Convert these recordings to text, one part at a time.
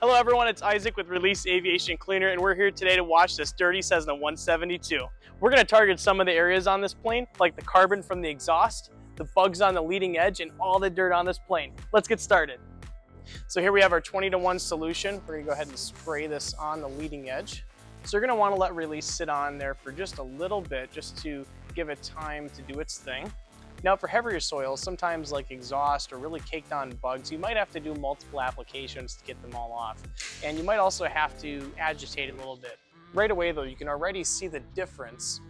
Hello everyone, it's Isaac with Release Aviation Cleaner, and we're here today to watch this dirty Cessna 172. We're going to target some of the areas on this plane, like the carbon from the exhaust, the bugs on the leading edge, and all the dirt on this plane. Let's get started. So here we have our 20-to-1 solution. We're going to go ahead and spray this on the leading edge. So you're going to want to let Release sit on there for just a little bit, just to give it time to do its thing. Now for heavier soils, sometimes like exhaust or really caked on bugs, you might have to do multiple applications to get them all off. And you might also have to agitate it a little bit. Right away though, you can already see the difference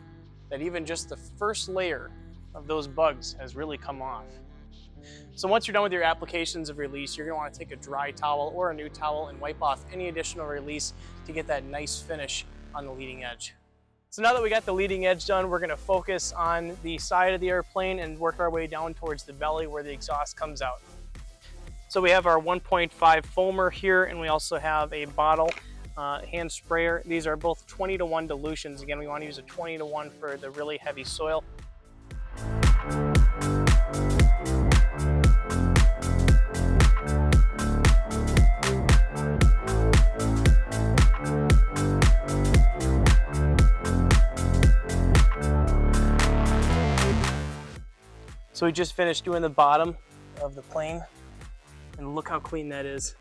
that even just the first layer of those bugs has really come off. So once you're done with your applications of Release, you're going to want to take a dry towel or a new towel and wipe off any additional Release to get that nice finish on the leading edge. So now that we got the leading edge done, we're going to focus on the side of the airplane and work our way down towards the belly where the exhaust comes out. So we have our 1.5 foamer here, and we also have a bottle hand sprayer. These are both 20-to-1 dilutions. Again, we want to use a 20-to-1 for the really heavy soil. So we just finished doing the bottom of the plane, and look how clean that is.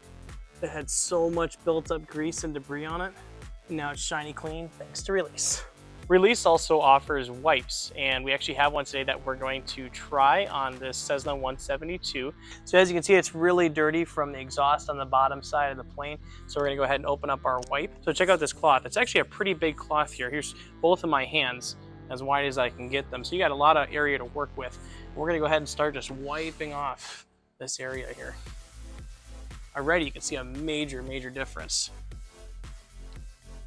It had so much built up grease and debris on it, and now it's shiny clean thanks to Release. Release also offers wipes, and we actually have one today that we're going to try on this Cessna 172. So as you can see, it's really dirty from the exhaust on the bottom side of the plane. So we're gonna go ahead and open up our wipe. So check out this cloth. It's actually a pretty big cloth here. Here's both of my hands, as wide as I can get them. So you got a lot of area to work with. We're gonna go ahead and start just wiping off this area here. Already you can see a major difference.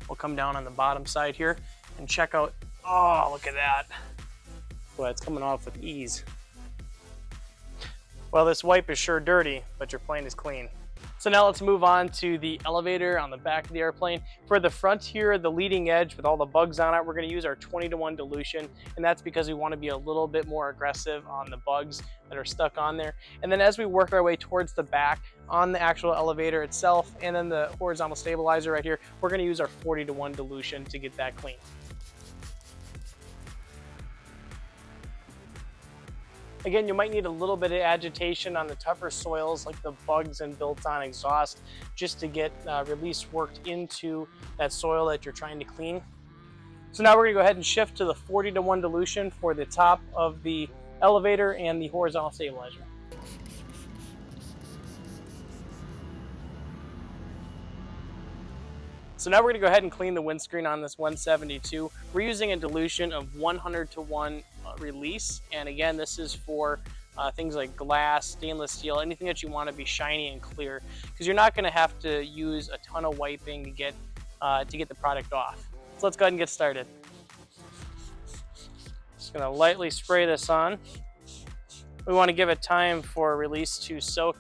We'll come down on the bottom side here and check out, oh, look at that. Boy, it's coming off with ease. Well, this wipe is sure dirty, but your plane is clean. So now let's move on to the elevator on the back of the airplane. For the front here, the leading edge with all the bugs on it, we're going to use our 20-to-1 dilution, and that's because we want to be a little bit more aggressive on the bugs that are stuck on there. And then as we work our way towards the back on the actual elevator itself, and then the horizontal stabilizer right here, we're going to use our 40-to-1 dilution to get that clean. Again, you might need a little bit of agitation on the tougher soils like the bugs and built-on exhaust just to get Release worked into that soil that you're trying to clean. So now we're going to go ahead and shift to the 40-to-1 dilution for the top of the elevator and the horizontal stabilizer. So now we're going to go ahead and clean the windscreen on this 172. We're using a dilution of 100-to-1 Release, and again, this is for things like glass, stainless steel, anything that you want to be shiny and clear, because you're not going to have to use a ton of wiping to get the product off. So let's go ahead and get started. Just going to lightly spray this on. We want to give it time for Release to soak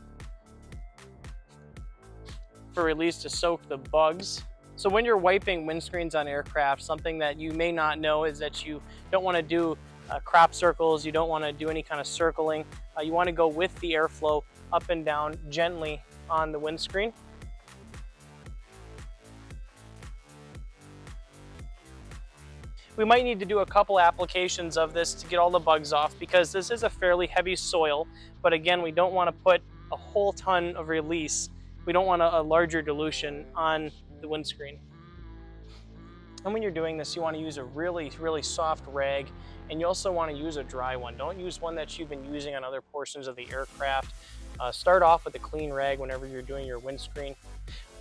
the bugs. So when you're wiping windscreens on aircraft, something that you may not know is that you don't want to do crop circles, you don't want to do any kind of circling. You want to go with the airflow up and down gently on the windscreen. We might need to do a couple applications of this to get all the bugs off, because this is a fairly heavy soil, but again, we don't want to put a whole ton of Release. We don't want a larger dilution on the windscreen. And when you're doing this, you want to use a really soft rag, and you also want to use a dry one. Don't use one that you've been using on other portions of the aircraft. Start off with a clean rag whenever you're doing your windscreen.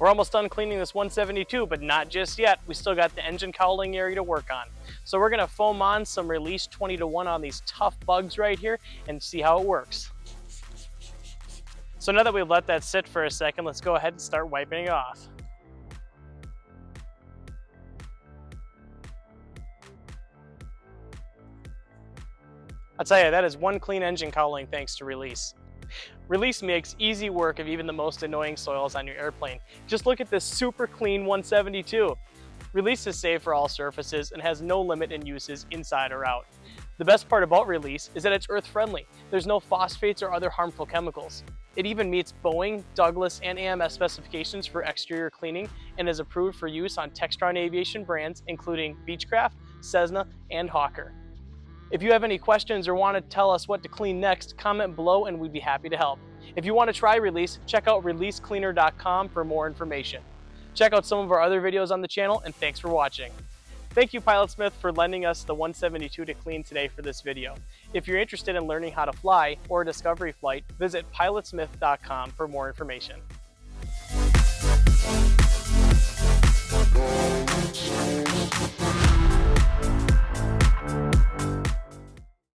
We're almost done cleaning this 172, but not just yet. We still got the engine cowling area to work on. So we're going to foam on some Release 20-to-1 on these tough bugs right here and see how it works. So now that we've let that sit for a second, let's go ahead and start wiping it off. I'll tell you, that is one clean engine cowling thanks to Release. Release makes easy work of even the most annoying soils on your airplane. Just look at this super clean 172. Release is safe for all surfaces and has no limit in uses inside or out. The best part about Release is that it's earth-friendly. There's no phosphates or other harmful chemicals. It even meets Boeing, Douglas, and AMS specifications for exterior cleaning and is approved for use on Textron Aviation brands including Beechcraft, Cessna, and Hawker. If you have any questions or want to tell us what to clean next, comment below and we'd be happy to help. If you want to try Release, check out releasecleaner.com for more information. Check out some of our other videos on the channel, and thanks for watching. Thank you, Pilotsmith, for lending us the 172 to clean today for this video. If you're interested in learning how to fly or a discovery flight, visit pilotsmith.com for more information.